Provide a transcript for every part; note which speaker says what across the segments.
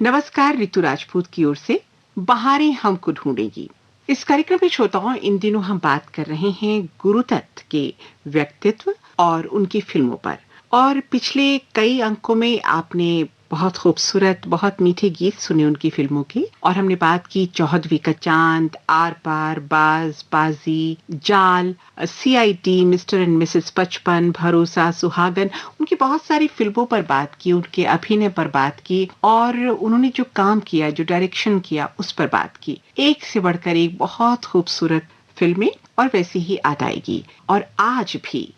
Speaker 1: नमस्कार, ऋतु राजपूत की ओर से बहारें हमको ढूंढेगी। इस कार्यक्रम में श्रोताओं, इन दिनों हम बात कर रहे हैं गुरुदत्त के व्यक्तित्व और उनकी फिल्मों पर। और पिछले कई अंकों में आपने बहुत खूबसूरत, बहुत मीठे गीत सुने उनकी फिल्मों के। और हमने बात की चौहदवी का चांद, आर पार, बाज, बाजी, जाल, सीआईडी, मिस्टर एंड मिसेस बचपन, भरोसा, सुहागन। उनकी बहुत सारी फिल्मों पर बात की, उनके अभिनय पर बात की और उन्होंने जो काम किया, जो डायरेक्शन किया, उस पर बात की। एक से बढ़कर एक बहुत खूबसूरत फिल्में और वैसी ही याद आएगी। और आज भी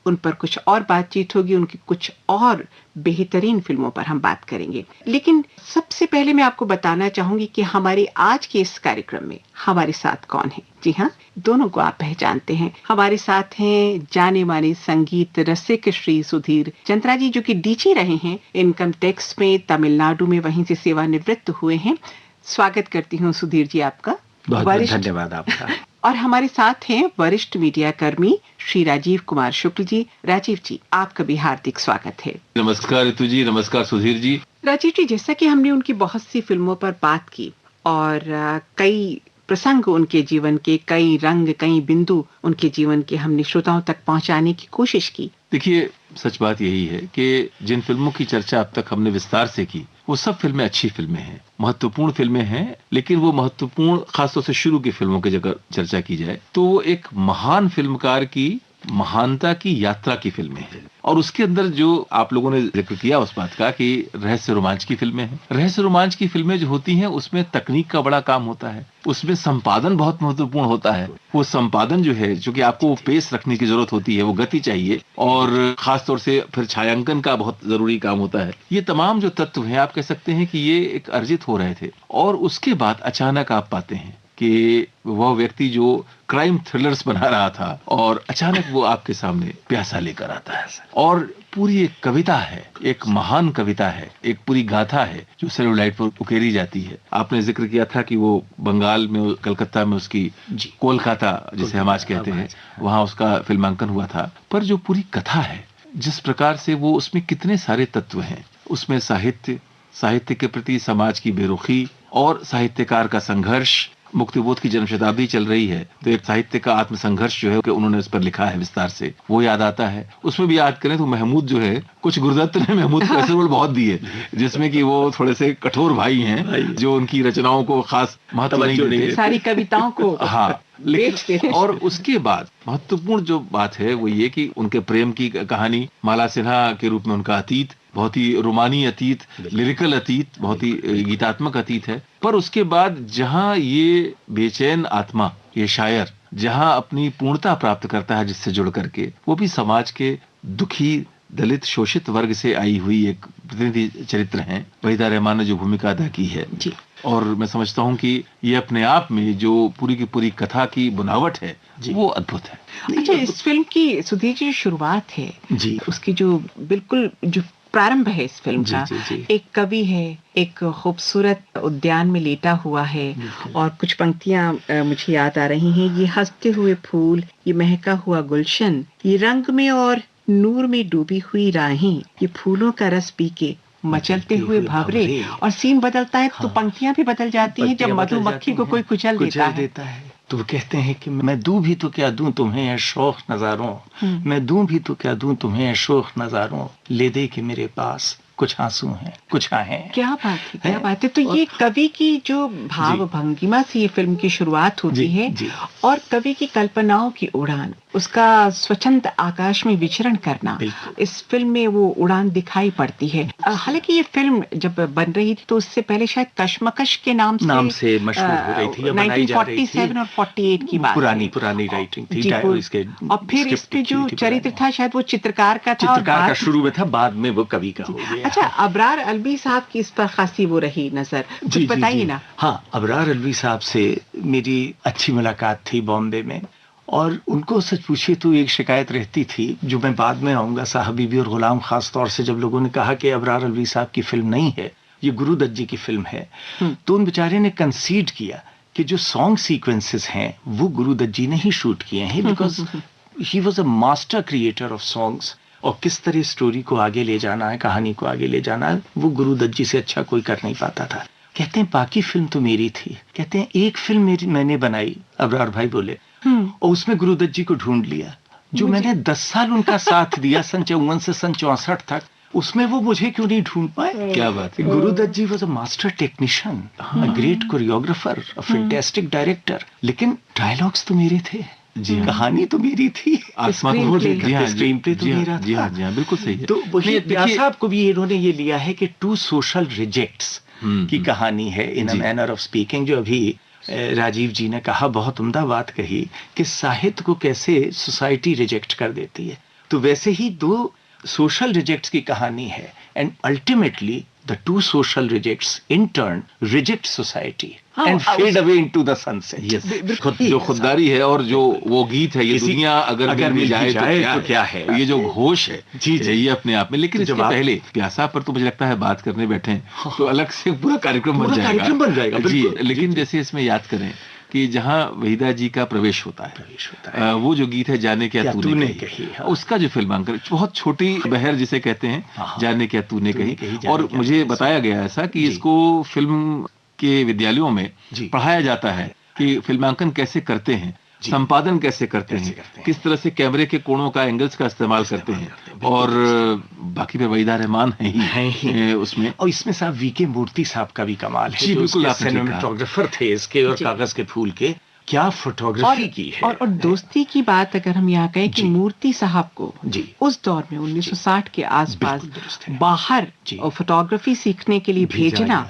Speaker 1: उन पर कुछ और बातचीत होगी, उनकी कुछ और बेहतरीन फिल्मों पर हम बात करेंगे। लेकिन सबसे पहले मैं आपको बताना चाहूंगी कि हमारे आज के इस कार्यक्रम में हमारे साथ कौन है। जी हाँ, दोनों को आप पहचानते हैं। हमारे साथ हैं जाने माने संगीत रसिक श्री सुधीर चंद्रा जी, जो कि डीजी रहे हैं इनकम टैक्स में तमिलनाडु में, वहीं से सेवानिवृत्त हुए हैं। स्वागत करती हूँ सुधीर जी आपका।
Speaker 2: बहुत बहुत धन्यवाद आपका।
Speaker 1: और हमारे साथ हैं वरिष्ठ मीडिया कर्मी श्री राजीव कुमार शुक्ल जी। राजीव जी, आपका भी हार्दिक स्वागत है।
Speaker 3: नमस्कार ऋतु जी, नमस्कार सुधीर जी।
Speaker 1: राजीव जी, जैसा कि हमने उनकी बहुत सी फिल्मों पर बात की और कई प्रसंग उनके जीवन के, कई रंग, कई बिंदु उनके जीवन के हमने श्रोताओं तक पहुंचाने की कोशिश की।
Speaker 3: देखिए, सच बात यही है कि जिन फिल्मों की चर्चा अब तक हमने विस्तार से की, वो सब फिल्में अच्छी फिल्में हैं, महत्वपूर्ण फिल्में हैं। लेकिन वो महत्वपूर्ण, खासतौर से शुरू की फिल्मों की जगह चर्चा की जाए तो वो एक महान फिल्मकार की महानता की यात्रा की फिल्में हैं। और उसके अंदर जो आप लोगों ने जिक्र किया उस बात का कि रहस्य रोमांच की फिल्में हैं। रहस्य रोमांच की फिल्में जो होती हैं उसमें तकनीक का बड़ा काम होता है, उसमें संपादन बहुत महत्वपूर्ण होता है। वो संपादन जो है, जो कि आपको पेस रखने की जरूरत होती है, वो गति चाहिए, और खासतौर से फिर छायांकन का बहुत जरूरी काम होता है। ये तमाम जो तत्व हैं, आप कह सकते हैं कि ये एक अर्जित हो रहे थे। और उसके बाद अचानक आप पाते हैं कि वह व्यक्ति जो क्राइम थ्रिलर्स बना रहा था और अचानक वो आपके सामने प्यासा लेकर आता है। और पूरी एक कविता है, एक महान कविता है, एक पूरी गाथा है जो सेलुलाइट पर उकेरी जाती है। आपने जिक्र किया था कि वो बंगाल में, कलकत्ता में उसकी, कोलकाता जिसे हम आज कहते हैं, वहां उसका फिल्मांकन हुआ था। पर जो पूरी कथा है, जिस प्रकार से वो, उसमें कितने सारे तत्व हैं। उसमें साहित्य के प्रति समाज की बेरुखी और साहित्यकार का संघर्ष। मुक्तिबोध की जन्म शताब्दी चल रही है तो एक साहित्य का आत्मसंघर्ष जो है कि उन्होंने उस पर लिखा है विस्तार से, वो याद आता है। उसमें भी याद करें तो महमूद जो है, कुछ गुरुदत्त ने महमूद को ऐसे रोल बहुत दिए जिसमें कि वो थोड़े से कठोर भाई हैं जो उनकी रचनाओं को खास महत्व नहीं देते,
Speaker 1: सारी कविताओं को
Speaker 3: हाँ, लेकिन और उसके बाद महत्वपूर्ण जो बात है वो ये कि उनके प्रेम की कहानी, माला सिन्हा के रूप में उनका अतीत, बहुत ही रोमानी अतीत, लिरिकल अतीत, बहुत ही गीतात्मक अतीत है। पर उसके बाद जहां ये बेचैन आत्मा, ये शायर जहां अपनी पूर्णता प्राप्त करता है जिससे जुड़ करके, वो भी समाज के दुखी, दलित, शोषित वर्ग से आई हुई एक प्रतिनिधि चरित्र हैं। वहीदा रहमान ने जो भूमिका अदा की है
Speaker 1: जी।
Speaker 3: और मैं समझता हूँ कि ये अपने आप में जो पूरी की पूरी कथा की बुनावट है वो अद्भुत है।
Speaker 1: अच्छा, इस फिल्म की सुधीर जी शुरुआत है
Speaker 2: जी,
Speaker 1: उसकी जो बिल्कुल जो प्रारंभ है इस फिल्म का,
Speaker 2: जी।
Speaker 1: एक कवि है, एक खूबसूरत उद्यान में लेटा हुआ है और कुछ पंक्तियां मुझे याद आ रही हैं। ये हंसते हुए फूल, ये महका हुआ गुलशन, ये रंग में और नूर में डूबी हुई राहें, ये फूलों का रस पी के मचलते हुए भंवरे। और सीन बदलता है तो पंक्तियां भी बदल जाती हैं जब मधुमक्खी को कोई कुचल देता है।
Speaker 2: तो कहते हैं कि मैं दूं भी तो क्या दूं तुम्हें ये शौक नजारों, मैं दूं भी तो क्या दूं तुम्हें ये शौक नजारों, ले दे के मेरे पास कुछ आंसू हैं, कुछ आहें।
Speaker 1: क्या बात है, क्या बात है। तो ये कवि की जो भाव भंगिमा से ये फिल्म की शुरुआत होती है और कवि की कल्पनाओं की उड़ान, उसका स्वच्छंद आकाश में विचरण करना, इस फिल्म में वो उड़ान दिखाई पड़ती है। हालांकि ये फिल्म जब बन रही थी तो उससे पहले शायद कश्मकश के नाम से
Speaker 2: मशहूर हो रही थी,
Speaker 1: 1947 और 48 की बात,
Speaker 2: पुरानी राइटिंग थी इसके।
Speaker 1: और फिर इसके जो चरित्र था शायद वो चित्रकार का था,
Speaker 2: चित्रकार का शुरू में था, बाद में वो कवि का हो गया।
Speaker 1: अच्छा, अबरार अलवी साहब की इस पर खासी वो रही नजर, कुछ बताइए ना।
Speaker 2: हाँ, अबरार अलवी साहब से मेरी अच्छी मुलाकात थी बॉम्बे में, और उनको सच पूछिए तो एक शिकायत रहती थी, जो मैं बाद में आऊंगा, साहबीबी और गुलाम, खास तौर से जब लोगों ने कहा कि अबरार अलवी साहब की फिल्म नहीं है, ये गुरुदत्त जी की फिल्म है, तो उन बेचारे ने कंसीड किया कि जो सॉन्ग सीक्वेंसेस हैं वो गुरुदत्त जी ने ही शूट किए हैं, because he was a master creator of songs. और किस तरह स्टोरी को आगे ले जाना है, कहानी को आगे ले जाना है, वो गुरुदत्त जी से अच्छा कोई कर नहीं पाता था। कहते हैं बाकी फिल्म तो मेरी थी, कहते हैं एक फिल्म मेरी मैंने बनाई, अबरार भाई बोले, और उसमें गुरुदत्त जी को ढूंढ लिया, जो मैंने 10 साल उनका साथ दिया सन 54 से सन 64 तक, उसमें वो मुझे क्यों नहीं ढूंढ पाए।
Speaker 3: क्या बात है।
Speaker 2: Guru Dutt ji was a master technician, a great choreographer, a fantastic director, लेकिन डायलॉग्स तो मेरे थे जी, कहानी तो मेरी थी,
Speaker 3: आत्मा को
Speaker 2: स्क्रीन प्ले तो मेरा
Speaker 3: जी हाँ, बिल्कुल सही है।
Speaker 2: तो वही प्यार साहब को भी इन्होंने ये लिया है कि टू सोशल रिजेक्ट्स की कहानी है, इन अ मैनर ऑफ स्पीकिंग, जो अभी राजीव जी ने कहा, बहुत उम्दा बात कही कि साहित्य को कैसे सोसाइटी रिजेक्ट कर देती है, तो वैसे ही 2 सोशल रिजेक्ट्स की कहानी है, and ultimately the 2 social rejects in turn reject society and fade away into the sunset.
Speaker 3: Yes, जो खुददारी है और जो वो गीत है, ये दुनिया अगर मिल जाए तो क्या है, ये जो घोष है जी ये अपने आप में। लेकिन इसके पहले प्यासा पर तो मुझे लगता है बात करने बैठे हैं तो अलग से पूरा कार्यक्रम बन जाएगा जी। लेकिन जैसे इसमें याद करें कि जहाँ वहीदा जी का प्रवेश होता है, वो जो गीत है जाने क्या तूने कही, उसका जो फिल्मांकन, बहुत छोटी बहर जिसे कहते हैं, जाने क्या तूने कही, और मुझे बताया गया ऐसा कि इसको फिल्म के विद्यालयों में पढ़ाया जाता है कि फिल्मांकन कैसे करते हैं, संपादन कैसे करते हैं, किस तरह से कैमरे के कोणों का, एंगल्स का इस्तेमाल करते हैं, और बाकी पे वहीदा रहमान है उसमें,
Speaker 2: और इसमें साहब वीके मूर्ति साहब का भी कमाल है,
Speaker 3: जी बिल्कुल,
Speaker 2: सिनेमेटोग्राफर थे इसके और कागज के फूल के, क्या फोटोग्राफी की है।
Speaker 1: और दोस्ती की बात अगर हम यहाँ कहें कि मूर्ति साहब को
Speaker 2: जी
Speaker 1: उस दौर में 1960 के आसपास बाहर फोटोग्राफी सीखने के लिए भेजना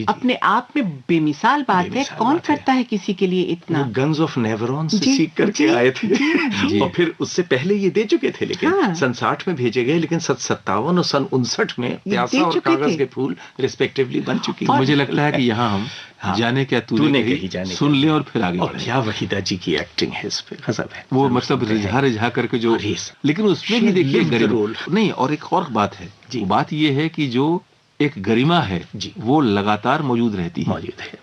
Speaker 1: अपने आप में बेमिसाल बात है। कौन करता है किसी के लिए इतना।
Speaker 2: गन्स ऑफ नेवरॉन से सीख करके आए थे, और फिर उससे पहले ये दे चुके थे, लेकिन सन 60 में भेजे गए, लेकिन 57 और सन 59 में प्यासा और कागज के फूल रिस्पेक्टिवली बन चुकी।
Speaker 3: मुझे लगता है कि यहाँ हम जाने क्या तूने कही सुन ले और फिर आगे बढ़े।
Speaker 2: क्या वहीदा जी की एक्टिंग है इस पे, गजब है
Speaker 3: वो, मतलब रिझा करके जो, लेकिन उसमें भी देखिए गरीब नहीं। और एक और बात है, बात ये है कि जो एक गरिमा है वो लगातार मौजूद रहती है,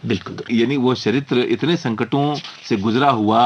Speaker 2: बिल्कुल।
Speaker 3: यानी वो चरित्र इतने संकटों से गुजरा हुआ,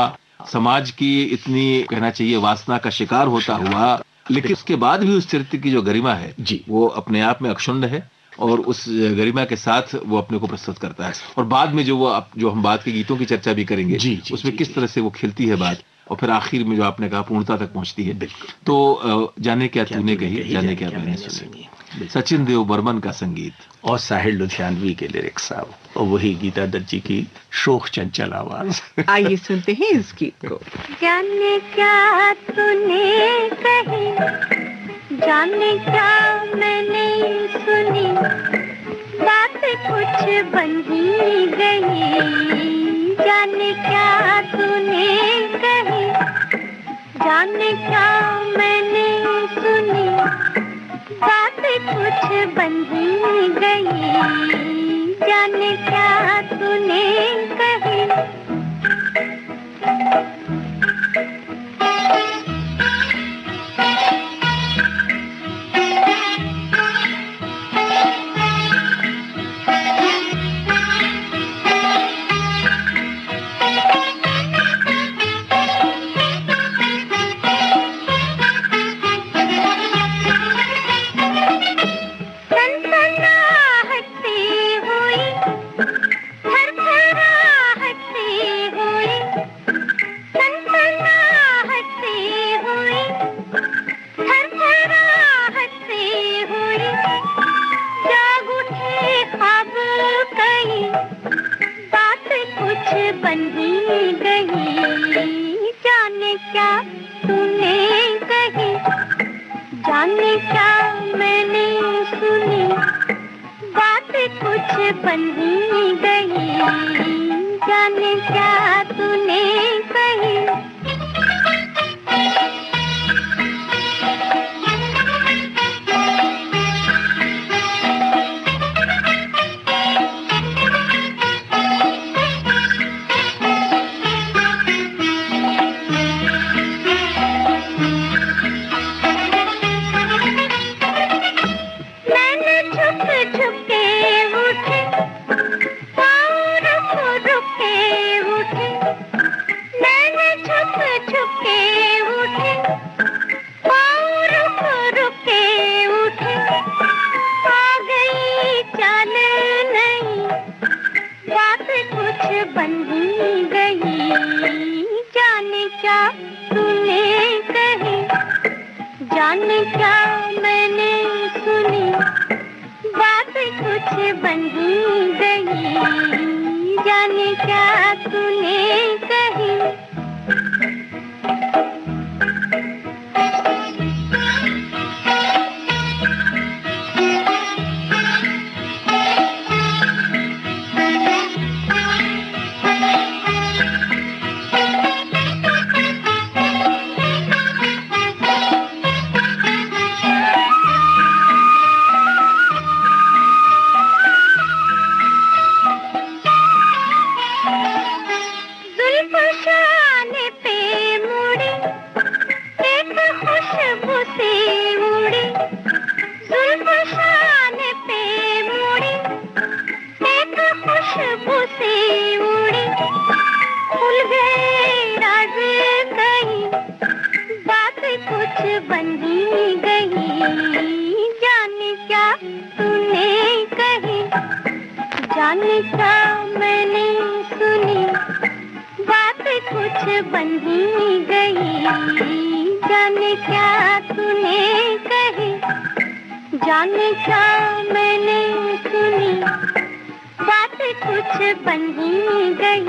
Speaker 3: समाज की इतनी कहना चाहिए वासना का शिकार होता हुआ, लेकिन उसके बाद भी उस चरित्र की जो गरिमा है वो अपने आप में अक्षुण्ण है, और उस गरिमा के साथ वो अपने को प्रस्तुत करता है। और बाद में जो हम बाद के गीतों की चर्चा भी करेंगे, उसमें किस तरह से वो खिलती है बात, और फिर आखिर में जो आपने कहा पूर्णता तक पहुंचती है। तो जाने क्या तूने कही, जाने क्या मैंने सुनी, सचिन देव बर्मन का संगीत
Speaker 2: और साहिर लुधियानवी के लिरिक्स साहब, और वही गीता दत्त जी की शोख चंचल आवाज।
Speaker 1: आइए सुनते हैं इस गीत को।
Speaker 4: जाने क्या तूने कही, जाने क्या मैंने सुनी, बात कुछ बन ही गई। जाने क्या तूने कही, जाने क्या मैंने सुनी, बात कुछ बन ही गई। जाने क्या तूने कही। बन ही गई। जाने क्या तूने कही, जाने क्या मैंने सुनी, बात कुछ बन ही गई। जाने क्या तूने कही। छुप बन ही गई, जाने क्या तूने कही, जाने क्या मैंने सुनी, बात कुछ बन ही गई, जाने क्या तूने कही। बन ही गई, जाने क्या तूने कही, जाने क्या मैंने सुनी, बात कुछ बन ही गई, जाने क्या तूने कही, जाने क्या मैंने सुनी, बात कुछ बन ही गई,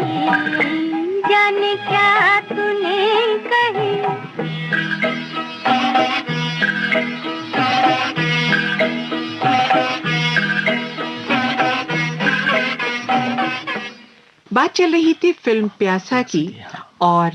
Speaker 4: जाने क्या तूने कही।
Speaker 1: बात चल रही थी फिल्म प्यासा की, और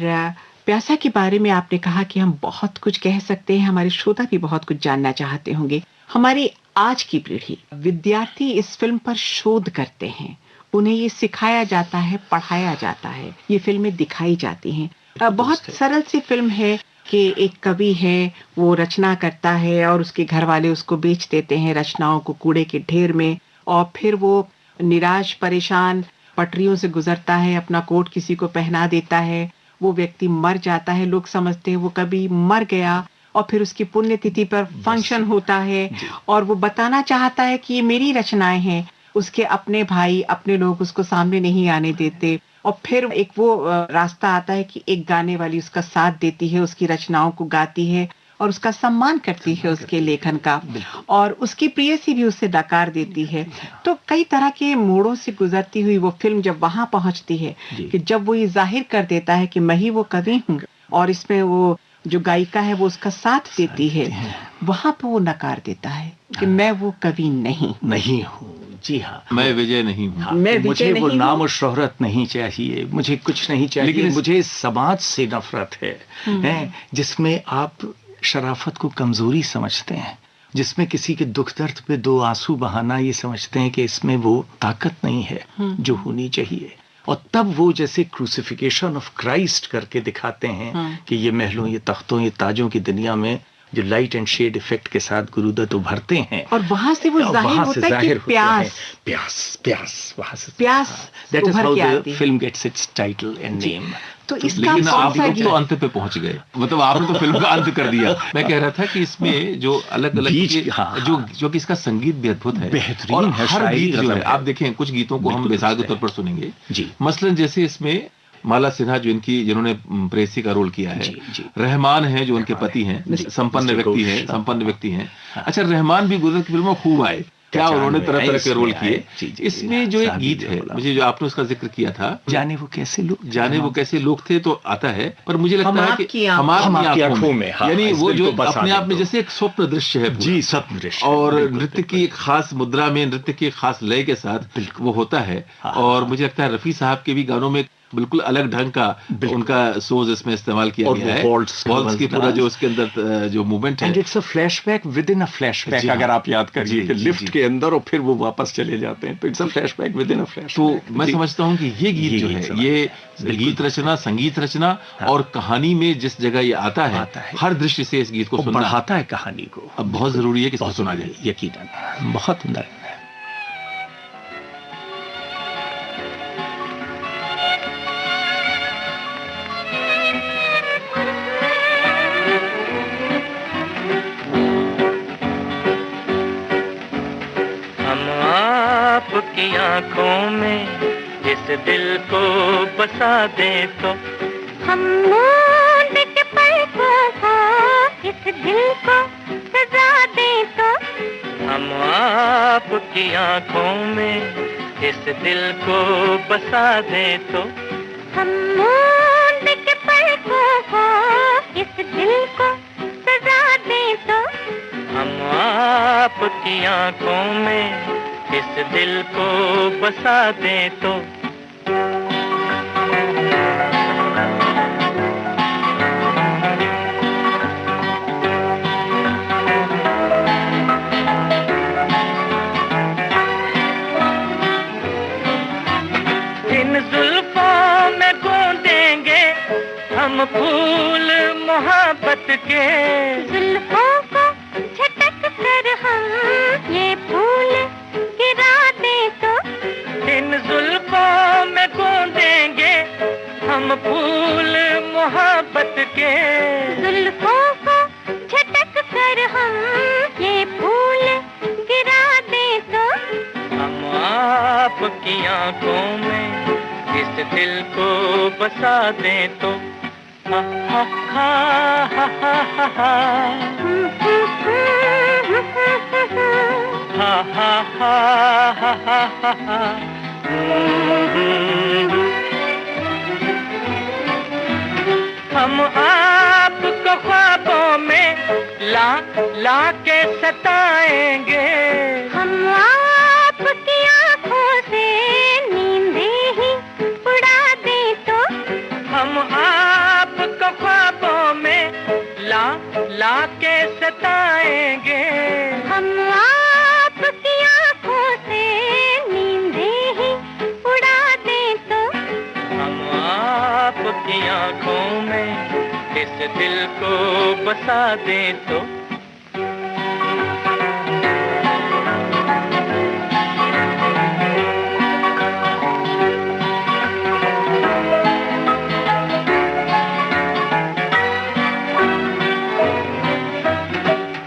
Speaker 1: प्यासा के बारे में आपने कहा कि हम बहुत कुछ कह सकते हैं, हमारे श्रोता भी बहुत कुछ जानना चाहते होंगे। हमारी आज की पीढ़ी, विद्यार्थी इस फिल्म पर शोध करते हैं, उन्हें ये सिखाया जाता है, पढ़ाया जाता है, ये फिल्में दिखाई जाती हैं। बहुत सरल सी फिल्म है कि एक कवि है, वो रचना करता है और उसके घर वाले उसको बेच देते हैं रचनाओं को कूड़े के ढेर में, और फिर वो निराश परेशान पटरियों से गुजरता है, अपना कोट किसी को पहना देता है, वो व्यक्ति मर जाता है, लोग समझते हैं वो कभी मर गया, और फिर उसकी पुण्यतिथि पर फंक्शन होता है और वो बताना चाहता है कि ये मेरी रचनाएं हैं। उसके अपने भाई, अपने लोग उसको सामने नहीं आने देते, और फिर एक वो रास्ता आता है कि एक गाने वाली उसका साथ देती है, उसकी रचनाओं को गाती है और उसका सम्मान करती है उसके लेखन का, और उसकी प्रेयसी भी उससे नकार देती है। तो कई तरह के मोड़ों से गुजरती हुई वो फिल्म जब वहां पहुंचती है कि जब वो ये जाहिर कर देता है कि मैं ही वो कवि हूँ, और इसमें वो जो गायिका है वो उसका साथ देती है, वहां पे वो नकार देता है कि मैं वो कवि नहीं
Speaker 2: हूँ। जी हाँ,
Speaker 3: मैं विजय नहीं हूँ।
Speaker 1: मैं
Speaker 2: मुझे
Speaker 1: विजय
Speaker 2: वो
Speaker 1: नहीं
Speaker 2: नाम
Speaker 1: हूँ।
Speaker 2: और शोहरत नहीं चाहिए, मुझे कुछ नहीं चाहिए,
Speaker 3: लेकिन
Speaker 2: मुझे इस समाज से नफरत है जिसमें आप शराफत को कमजोरी समझते हैं, जिसमें किसी के दुख दर्द पे दो आंसू बहाना ये समझते हैं कि इसमें वो ताकत नहीं है जो होनी चाहिए। और तब वो जैसे क्रूसिफिकेशन ऑफ क्राइस्ट करके दिखाते हैं कि ये महलों, ये तख्तों, ये ताजों की दुनिया में जो लाइट एंड शेड इफेक्ट के साथ गुरुदत्त उभरते हैं,
Speaker 1: और वहां से वो जाहिर होता है कि
Speaker 2: प्यास वहां से
Speaker 1: that is how the
Speaker 2: film gets its title and name.
Speaker 1: तो इसका
Speaker 3: लेकिन आप
Speaker 1: कौन सा
Speaker 3: लोग तो अंत पे पहुंच गए, मतलब आपने तो फिल्म का अंत कर दिया। मैं कह रहा था कि इसमें जो अलग अलग जो कि इसका संगीत भी अद्भुत है,
Speaker 2: बेहतरीन है,
Speaker 3: हर
Speaker 2: शायरी
Speaker 3: गीत जो है,
Speaker 2: है।
Speaker 3: आप देखें कुछ गीतों को हम मिसाल के तौर पर सुनेंगे
Speaker 2: जी।
Speaker 3: मसलन जैसे इसमें माला सिन्हा जो जिन्होंने प्रेयसी का रोल किया है, रहमान है जो उनके पति हैं, संपन्न व्यक्ति हैं। अच्छा, रहमान भी गुरुदत्त की फिल्मों में खूब आए, क्या उन्होंने तरह तरह के रोल किए। इसमें जो एक गीत है, मुझे जो आपने उसका जिक्र किया था,
Speaker 2: जाने वो कैसे लोग
Speaker 3: थे, तो आता है, पर मुझे लगता है कि हम आपकी आंखों में, यानी वो जो अपने आप में जैसे एक स्वप्न दृश्य है जी, स्वप्न दृश्य, और नृत्य की एक खास मुद्रा में, नृत्य की एक खास लय के साथ वो होता है। और मुझे लगता है रफी साहब के भी गानों में बिल्कुल अलग ढंग का उनका सोज इसमें इस्तेमाल किया गया है, वॉल्स की पूरा जो उसके अंदर जो मूवमेंट है,
Speaker 2: and it's a flashback with in a flashback, अगर आप याद करिए कि लिफ्ट के अंदर और फिर वो वापस चले जाते हैं, तो it's a flashback with in a flashback.
Speaker 3: तो मैं समझता हूँ कि ये गीत जो है, ये गीत रचना, संगीत रचना और कहानी में जिस जगह ये आता है, हर दृष्टि से इस गीत को सुनना
Speaker 2: बढ़ाता है कहानी को।
Speaker 3: अब बहुत जरूरी है कि इसको सुना जाए,
Speaker 2: यकीनन बहुत सुंदर है।
Speaker 5: आपकी आंखों में इस दिल को बसा दे तो
Speaker 4: हम मूंद के पलकों को इस दिल को सजा दे तो
Speaker 5: हम आपकी आंखों में इस दिल को बसा दे तो
Speaker 4: हम मूंद के पलकों को इस दिल को सजा दे तो
Speaker 5: हम आपकी आंखों में इस दिल को बसा दे तो इन जुल्फों में गूंदेंगे हम फूल मोहब्बत के
Speaker 4: जुल्फों को झटक कर हम ये फूल गिरा दे तो
Speaker 5: इन जुल्फों में गूंदेंगे हम फूल मोहब्बत के
Speaker 4: जुल्फों को झटक कर हम ये फूल गिरा दे तो
Speaker 5: हम आपकी आंखों में इस दिल को बसा दे तो हा हा हा हा हा हा हा हा हा हा हा हम आपको ख्वाबों में ला ला के सताएंगे
Speaker 4: हम आपकी आंखों से नींदे ही उड़ा दे तो
Speaker 5: हम आपको ख्वाबों में ला ला के सताएंगे
Speaker 4: हम आपकी आंखों से नींदे ही उड़ा दे तो
Speaker 5: हम आपकी आंखों में इस दिल को बसा दे तो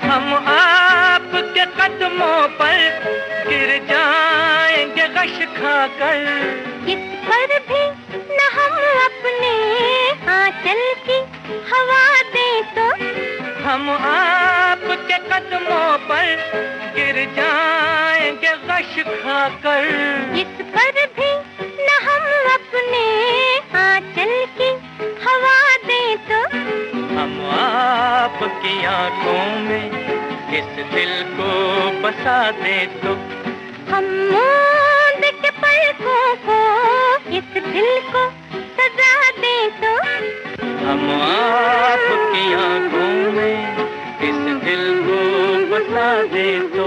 Speaker 5: हम आपके कदमों पर गिर जाएंगे गश खाकर
Speaker 4: इस पर भी न हम अपने आंचल की हवा दे तो
Speaker 5: हम आपके कदमों पर गिर जाएंगे गश खाकर
Speaker 4: इस पर भी न हम अपने आंचल की हवा दे तो
Speaker 5: हम आपकी आंखों में इस दिल को बसा दे तो
Speaker 4: हम मूंद के पलकों को इस दिल को सजा दे तो
Speaker 5: हम आपकी आंखों में इस दिल को बसा दे तो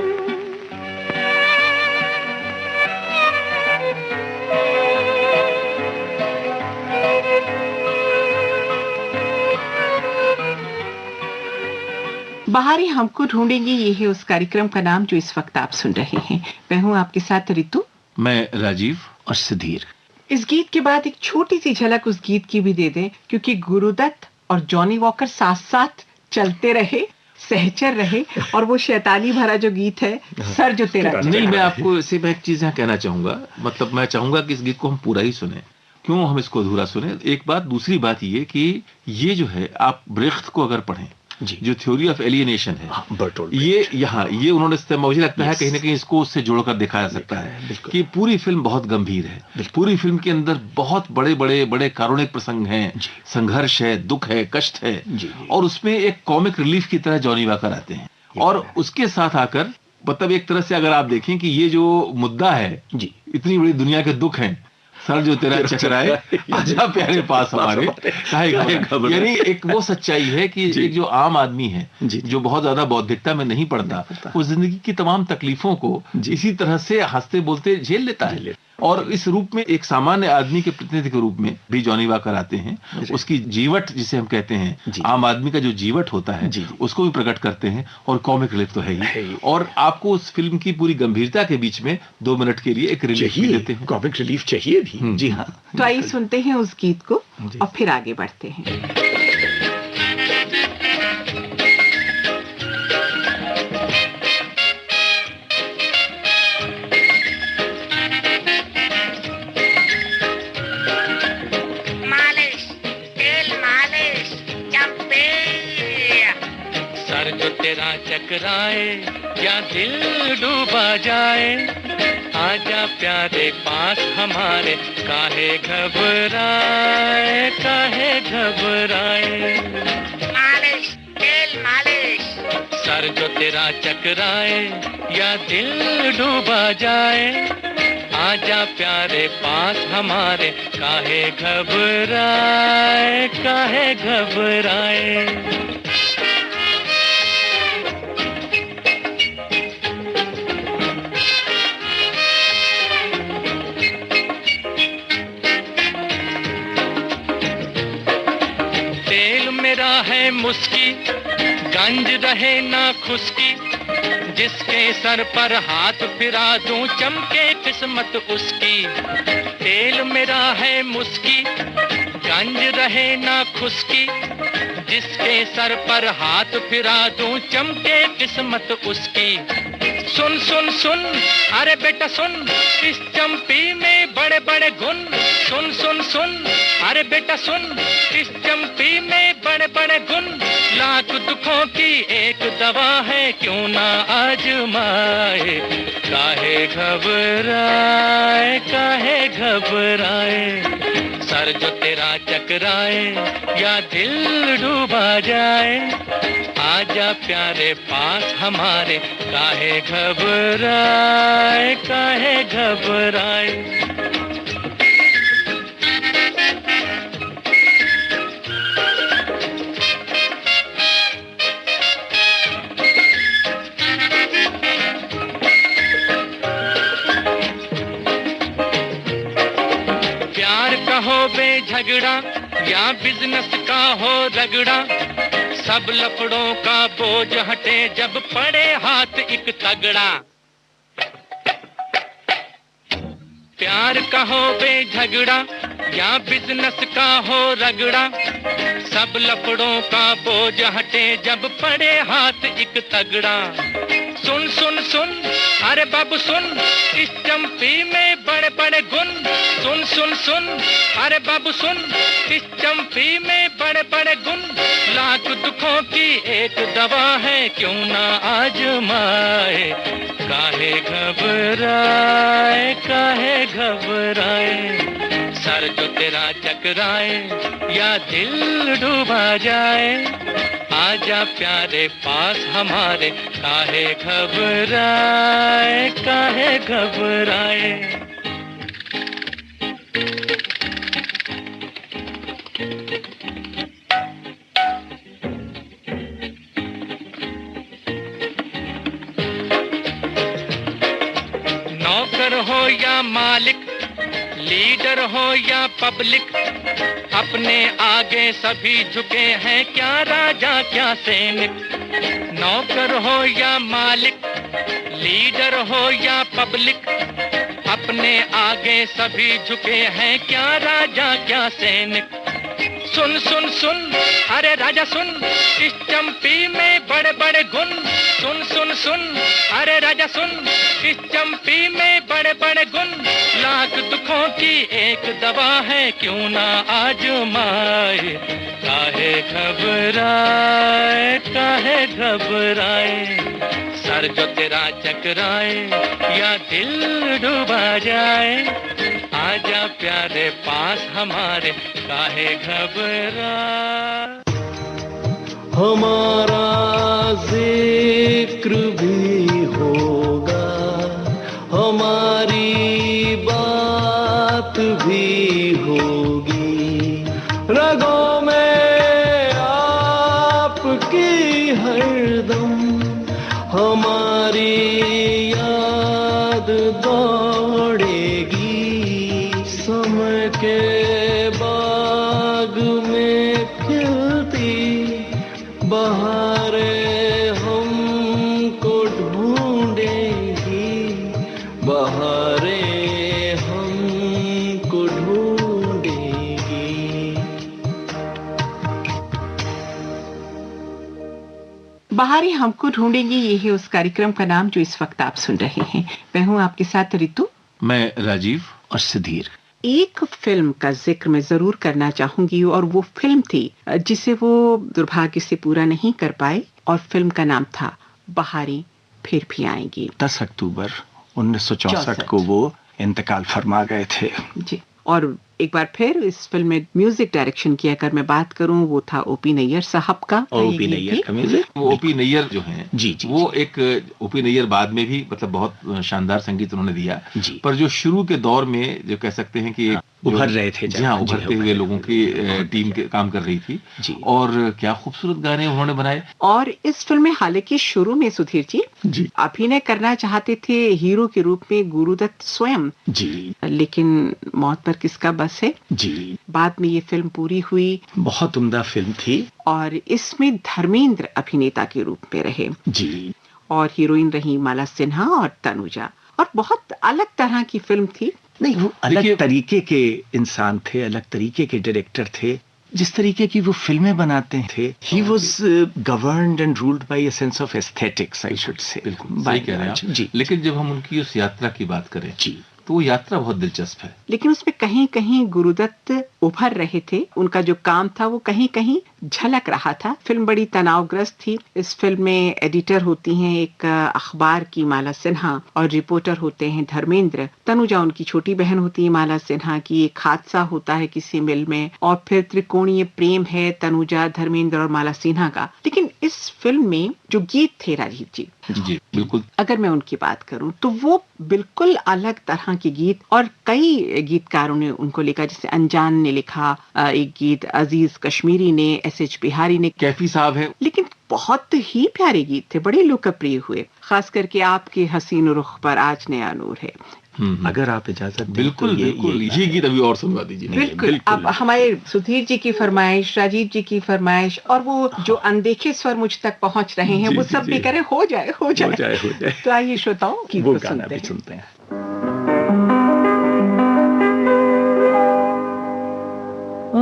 Speaker 1: बाहरी हमको ढूंढेंगे, ये है उस कार्यक्रम का नाम जो इस वक्त आप सुन रहे हैं। मैं हूं आपके साथ ऋतु,
Speaker 3: मैं राजीव
Speaker 2: और सुधीर।
Speaker 1: इस गीत के बाद एक छोटी सी झलक उस गीत की भी दे दें, क्योंकि गुरुदत्त और जॉनी वॉकर साथ साथ चलते रहे, सहचर रहे, और वो शैतानी भरा जो गीत है सर जो तेरा
Speaker 3: नहीं, मैं आपको इसे मैं एक चीज यहाँ कहना चाहूंगा, मतलब मैं चाहूंगा कि इस गीत को हम पूरा ही सुने, क्यों हम इसको अधूरा सुने। एक बात, दूसरी बात ये कि ये जो है, आप ब्रेख्त को अगर पढ़ें, जो थ्योरी ऑफ एलियनेशन है, ये यहाँ ये उन्होंने, मुझे लगता है कहीं ना कहीं इसको उससे जोड़कर देखा जा सकता है कि पूरी फिल्म बहुत गंभीर है। पूरी फिल्म के अंदर बहुत बड़े बड़े बड़े कारुणिक प्रसंग हैं, संघर्ष है, दुख है, कष्ट है, और उसमें एक कॉमिक रिलीफ की तरह जॉनी वॉकर आते हैं। और उसके साथ आकर, मतलब एक तरह से अगर आप देखें कि ये जो मुद्दा है, इतनी बड़ी दुनिया के दुख हैं, सर जो तेरा चकराए आजा प्यारे पास हमारे, यानी एक वो सच्चाई है कि एक जो आम आदमी है, जो बहुत ज्यादा बौद्धिकता में नहीं पड़ता, वो जिंदगी की तमाम तकलीफों को इसी तरह से हंसते बोलते झेल लेता है। और इस रूप में एक सामान्य आदमी के प्रतिनिधि के रूप में भी जॉनी वॉकर आते हैं। उसकी जीवट जिसे हम कहते हैं, आम आदमी का जो जीवट होता है, उसको भी प्रकट करते हैं, और कॉमिक रिलीफ तो है ही। और आपको उस फिल्म की पूरी गंभीरता के बीच में 2 मिनट के लिए एक रिलीफ भी देते हैं,
Speaker 2: कॉमिक रिलीफ चाहिए भी।
Speaker 3: जी हाँ,
Speaker 1: तो आइए सुनते हैं उस गीत को और फिर आगे बढ़ते हैं।
Speaker 5: तेरा चकराए या दिल डूबा जाए, आजा प्यारे पास हमारे, काहे घबराए, काहे घबराए।
Speaker 6: मालिश, तेल मालिश।
Speaker 5: सर जो तेरा चकराए या दिल डूबा जाए, आजा प्यारे पास हमारे, काहे घबराए, काहे घबराए। तेल मेरा है मुस्की, गंज रहे ना खुशकी, जिसके सर पर हाथ फिरा दूं चमके किस्मत उसकी। तेल मेरा है मुस्की, गंज रहे ना खुशकी, जिसके सर पर हाथ फिरा दूं चमके किस्मत उसकी। सुन सुन सुन, अरे बेटा सुन, इस चंपी में बड़े बड़े गुण। सुन सुन सुन, अरे बेटा सुन, इस चंपी में बड़े बड़े गुण। लाख दुखों की एक दवा है, क्यों ना आजमाए, काहे घबराए, काहे घबराए। सर जो तेरा चकराए या दिल डूबा जाए, आजा प्यारे पास हमारे, काहे घबराए, काहे घबराए। झगड़ा या बिजनेस का हो रगड़ा, सब लफड़ों का बोझ हटे जब पड़े हाथ एक तगड़ा। प्यार का हो बेझगड़ा या बिजनेस का हो रगड़ा, सब लफड़ों का बोझ हटे जब पड़े हाथ एक तगड़ा। सुन सुन सुन, अरे बाबू सुन, इस चंपी में बड़े बड़े गुण। सुन सुन सुन, अरे बाबू सुन, इस चंपी में बड़े बड़े गुण। लाख दुखों की एक दवा है, क्यों ना आजमाए, काहे घबराए, काहे घबराए। सर जो तेरा चकराए या दिल डूबा जाए, आजा प्यारे पास हमारे, काहे घबराए, काहे घबराए। नौकर हो या मालिक, लीडर हो या पब्लिक, अपने आगे सभी झुके हैं, क्या राजा क्या सैनिक। नौकर हो या मालिक, लीडर हो या पब्लिक, अपने आगे सभी झुके हैं, क्या राजा क्या सैनिक। सुन सुन सुन, अरे राजा सुन, इस चंपी में बड़े बड़े गुण। सुन सुन सुन, अरे राजा सुन, इस चंपी में बड़े बड़े गुण। लाख दुखों की एक दवा है, क्यों ना आजमाए, काहे घबराए, काहे घबराए। सर जो तेरा चकराए या दिल डूबा जाए, आजा प्यारे पास हमारे, काहे घबराए।
Speaker 7: हमारा जिक्र भी होगा, हमारी बात भी होगी, रगों में आपकी हरदम हमारी याद दौड़ेगी। समय के बाग में खिलती बहारें हमको ढूंढेगी, बहारें हमको ढूंढेगी।
Speaker 1: बहारें हमको ढूंढेंगी, ये है उस कार्यक्रम का नाम जो इस वक्त आप सुन रहे हैं। मैं हूं आपके साथ रितु,
Speaker 3: मैं राजीव
Speaker 2: और सुधीर।
Speaker 1: एक फिल्म का जिक्र मैं जरूर करना चाहूंगी, और वो फिल्म थी जिसे वो दुर्भाग्य से पूरा नहीं कर पाए, और फिल्म का नाम था बहारें फिर भी आएंगी।
Speaker 2: 10 अक्टूबर 1964 को वो इंतकाल फरमा गए थे।
Speaker 1: जी। और एक बार फिर इस फिल्म में म्यूजिक डायरेक्शन की अगर मैं बात करूं, वो था ओपी नैयर साहब का।
Speaker 2: ओपी नैयर का म्यूजिक।
Speaker 3: वो ओपी नैयर जो हैं,
Speaker 2: जी,
Speaker 3: वो एक ओपी नैयर बाद में भी मतलब बहुत शानदार संगीत उन्होंने दिया, पर जो शुरू के दौर में जो कह सकते हैं कि
Speaker 2: उभर रहे थे,
Speaker 3: जी हाँ, उभरते हुए लोगों की टीम के काम कर रही थी
Speaker 2: जी।
Speaker 3: और क्या खूबसूरत गाने उन्होंने बनाए।
Speaker 1: और इस फिल्म में हालांकि शुरू में सुधीर जी अभिनय करना चाहते थे हीरो के रूप में गुरुदत्त स्वयं
Speaker 2: जी,
Speaker 1: लेकिन मौत पर किसका बस है
Speaker 2: जी।
Speaker 1: बाद में ये फिल्म पूरी हुई।
Speaker 2: बहुत उम्दा फिल्म थी
Speaker 1: और इसमें धर्मेंद्र अभिनेता के रूप में रहे
Speaker 2: जी,
Speaker 1: और हीरोइन रही माला सिन्हा और तनुजा, और बहुत अलग तरह की फिल्म थी।
Speaker 2: नहीं, वो अलग तरीके के इंसान थे, अलग तरीके के डायरेक्टर थे, जिस तरीके की वो फिल्में बनाते थे। He was governed and ruled by a sense of aesthetics, I should say.
Speaker 3: बिल्कुल सही कह रहे हैं आप।
Speaker 2: जी।
Speaker 3: लेकिन जब हम उनकी उस यात्रा की बात करें
Speaker 2: जी,
Speaker 3: तो वो यात्रा बहुत दिलचस्प है।
Speaker 1: लेकिन उसमें कहीं कहीं गुरुदत्त उभर रहे थे, उनका जो काम था वो कहीं कहीं झलक रहा था। फिल्म बड़ी तनावग्रस्त थी। इस फिल्म में एडिटर होती हैं एक अखबार की माला सिन्हा और रिपोर्टर होते हैं धर्मेंद्र। तनुजा उनकी छोटी बहन होती है माला सिन्हा की। एक हादसा होता है किसी मिल में और फिर त्रिकोणीय प्रेम है तनुजा, धर्मेंद्र और माला सिन्हा का। लेकिन इस फिल्म में जो गीत थे राजीव जी,
Speaker 3: बिल्कुल,
Speaker 1: अगर मैं उनकी बात करूं तो वो बिल्कुल अलग तरह के गीत, और कई गीतकारों ने उनको लिखा, जैसे अनजान ने लिखा एक गीत, अजीज कश्मीरी ने, एस.एच. बिहारी ने,
Speaker 3: कैफी साहब है।
Speaker 1: लेकिन बहुत ही प्यारे गीत थे, बड़े लोकप्रिय हुए। खास करके आपके हसीन रुख पर आज नया नूर है।
Speaker 2: अगर आप इजाजत दें
Speaker 3: बिल्कुल
Speaker 2: तो
Speaker 3: बिल्कुल ये गीत अभी और सुनवा दीजिए।
Speaker 1: बिल्कुल। अब हमारे सुधीर जी की फरमाइश, राजीव जी की फरमाइश, और वो जो अनदेखे स्वर मुझ तक पहुंच रहे हैं, वो सब भी करें हो जाए हो जाए। तो आइए श्रोताओं गीत
Speaker 2: वो
Speaker 1: को
Speaker 2: गाना भी
Speaker 1: सुनते
Speaker 2: सुनते हैं।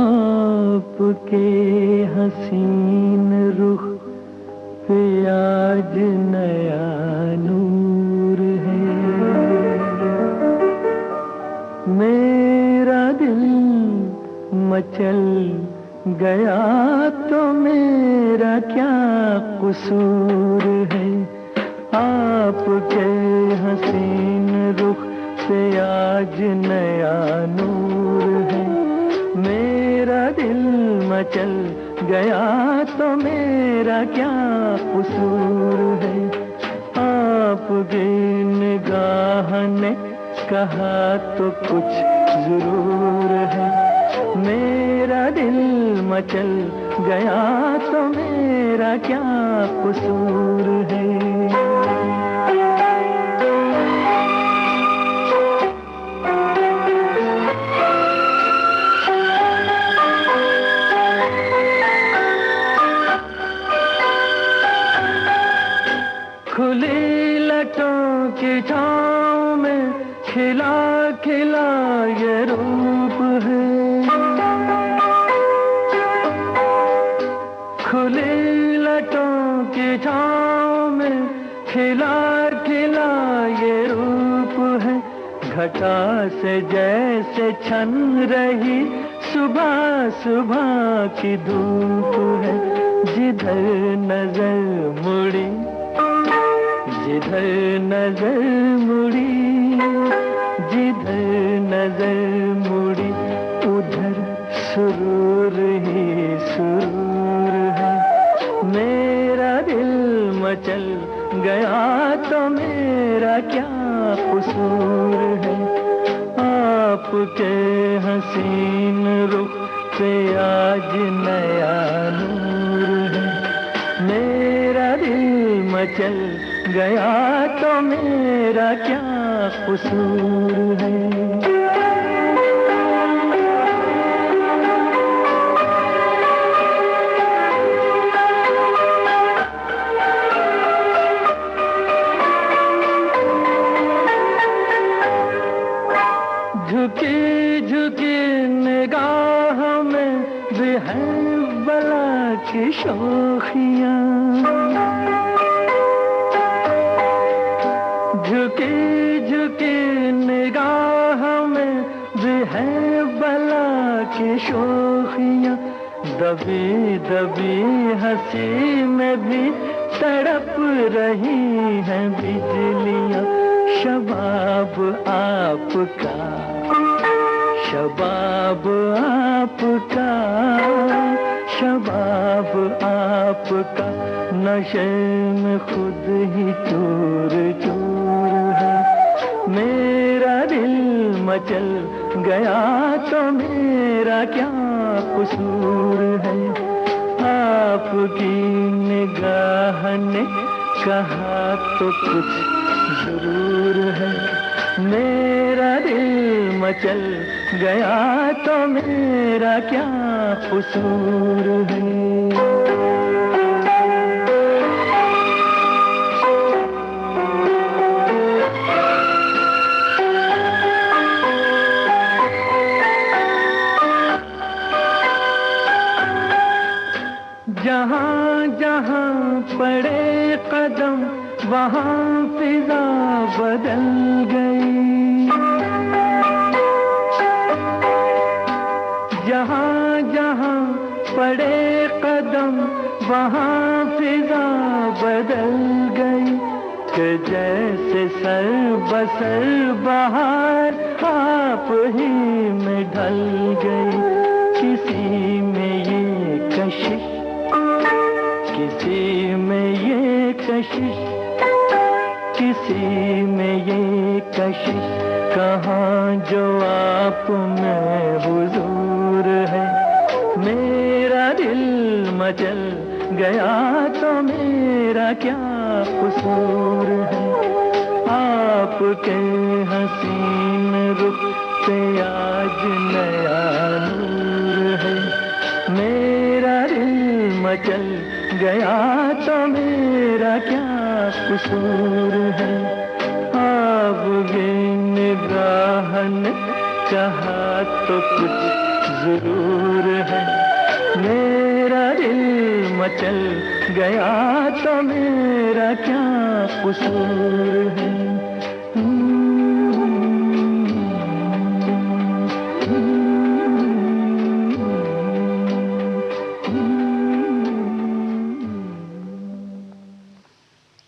Speaker 7: आपके हसीन रुख पे आज नया नूर है, मेरा दिल मचल गया तो मेरा क्या कसूर है। आपके हसीन रुख पे आज नया नूर है, मेरा दिल मचल गया तो मेरा क्या कसूर है। आपकी निगाह ने कहा तो कुछ जरूर है, मेरा दिल मचल गया तो मेरा क्या कसूर है। खुली लटों की छाँव में खिला खिला ये रूप है, खुली लटों की छाँव में खिला खिला ये रूप है। घटा से जैसे छन रही सुबह सुबह की धूप है, जिधर नजर मुड़ी जिधर नजर मुड़ी जिधर नजर मुड़ी उधर सुरूर ही सुरूर है। मेरा दिल मचल गया तो मेरा क्या कसूर है। आपके हसीन रुख पे आज नया नूर है, मेरा दिल मचल गया तो मेरा क्या कसूर है। झुकी झुकी निगाह में भी है बला की शोखियाँ, झुकी झुकी निगाह में भी है बला की शोखियाँ। दबी दबी हंसी में भी तड़प रही हैं बिजलियां, शबाब आपका, शबाब आपका, शबाब आपका, नशे में खुद ही चूर चूर है। मेरा दिल मचल गया तो मेरा क्या कसूर है। आपकी निगाह ने कहा तो कुछ जरूर है। मेरा दिल मचल गया तो मेरा क्या कसूर है। जहाँ जहाँ पड़े कदम वहाँ फिजा बदल गई। जहाँ जहाँ पड़े कदम वहाँ फिजा बदल गई। कि जैसे सर बसर बहार आप ही में ढल गई। किसी में ये कशिश, किसी में ये कशिश, किसी में ये कशिश, कहाँ जो आप में हुजूर है। मेरा दिल मचल गया तो मेरा क्या कसूर है। आपके हसीन रुख पे आज नया नूर है। मेरा दिल मचल गया तो मेरा क्या कसूर है। आपकी निगाह ने कहा तो कुछ जरूर है। मेरा दिल मचल गया तो मेरा क्या कसूर है।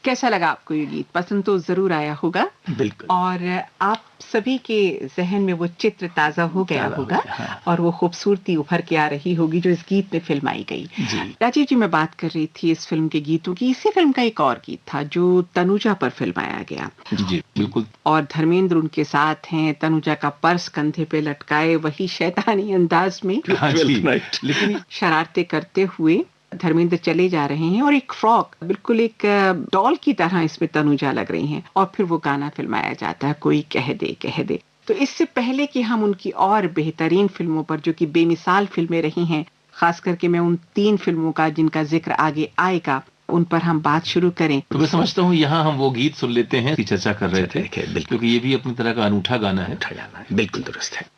Speaker 1: कैसा लगा आपको ये गीत? पसंद तो जरूर आया होगा।
Speaker 2: बिल्कुल।
Speaker 1: और आप सभी के जहन में वो चित्र ताजा हो गया होगा।
Speaker 2: हाँ।
Speaker 1: और वो खूबसूरती उभर के आ रही होगी जो इस गीत में फिल्माई गई।
Speaker 2: जी।
Speaker 1: राजीव जी, मैं बात कर रही थी इस फिल्म के गीतों की। इसी फिल्म का एक और गीत था जो तनुजा पर फिल्माया गया।
Speaker 3: जी बिल्कुल।
Speaker 1: और धर्मेंद्र उनके साथ हैं। तनुजा का पर्स कंधे पे लटकाए वही शैतानी अंदाज में
Speaker 3: हाँ जी, लेकिन
Speaker 1: शरारतें करते हुए धर्मेंद्र चले जा रहे हैं। और एक फ्रॉक, बिल्कुल एक डॉल की तरह इसमें तनुजा लग रही हैं। और फिर वो गाना फिल्माया जाता है, कोई कह दे कह दे। तो इससे पहले कि हम उनकी और बेहतरीन फिल्मों पर, जो कि बेमिसाल फिल्में रही हैं, खास करके मैं उन 3 फिल्मों का जिनका जिक्र आगे आएगा, उन पर हम बात शुरू करें।
Speaker 3: तो मैं समझता हूँ यहाँ हम वो गीत सुन लेते हैं की चर्चा कर रहे थे,
Speaker 2: बिल्कुल।
Speaker 3: क्योंकि ये भी अपनी तरह का अनूठा गाना है।
Speaker 2: बिल्कुल दुरुस्त है।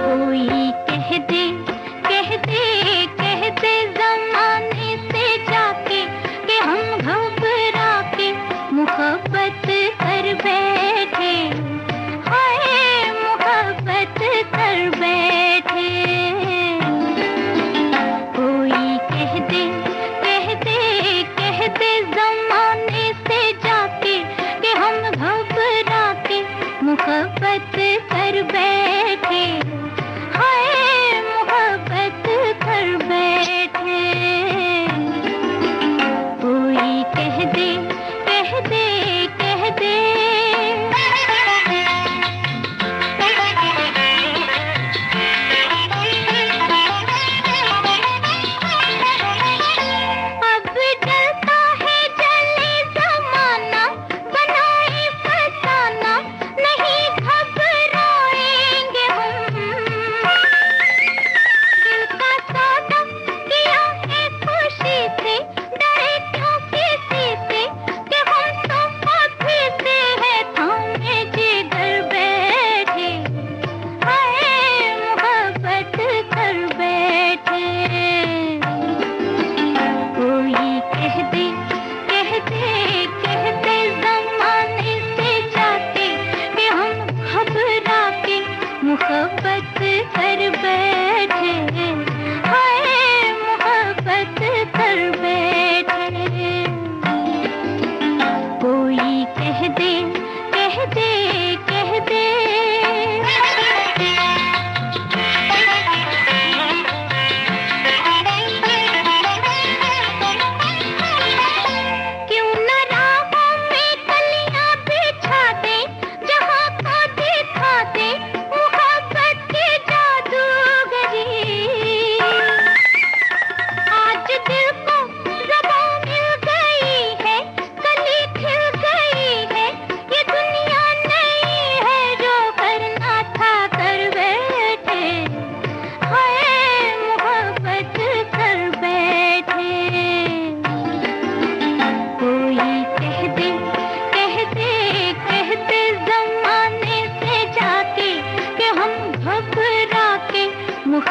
Speaker 4: कोई कह दे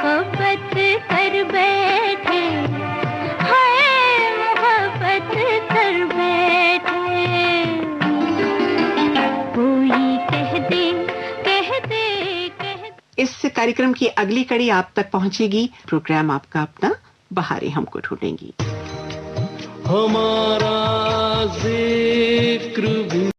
Speaker 4: मोहब्बत कर बैठे, हाय मोहब्बत कर बैठे। कोई कह दे कह दे कह दे।
Speaker 1: इस कार्यक्रम की अगली कड़ी आप तक पहुंचेगी। प्रोग्राम आपका अपना बहारें हमको ढूंढेंगी।
Speaker 7: हमारा जिक्र भी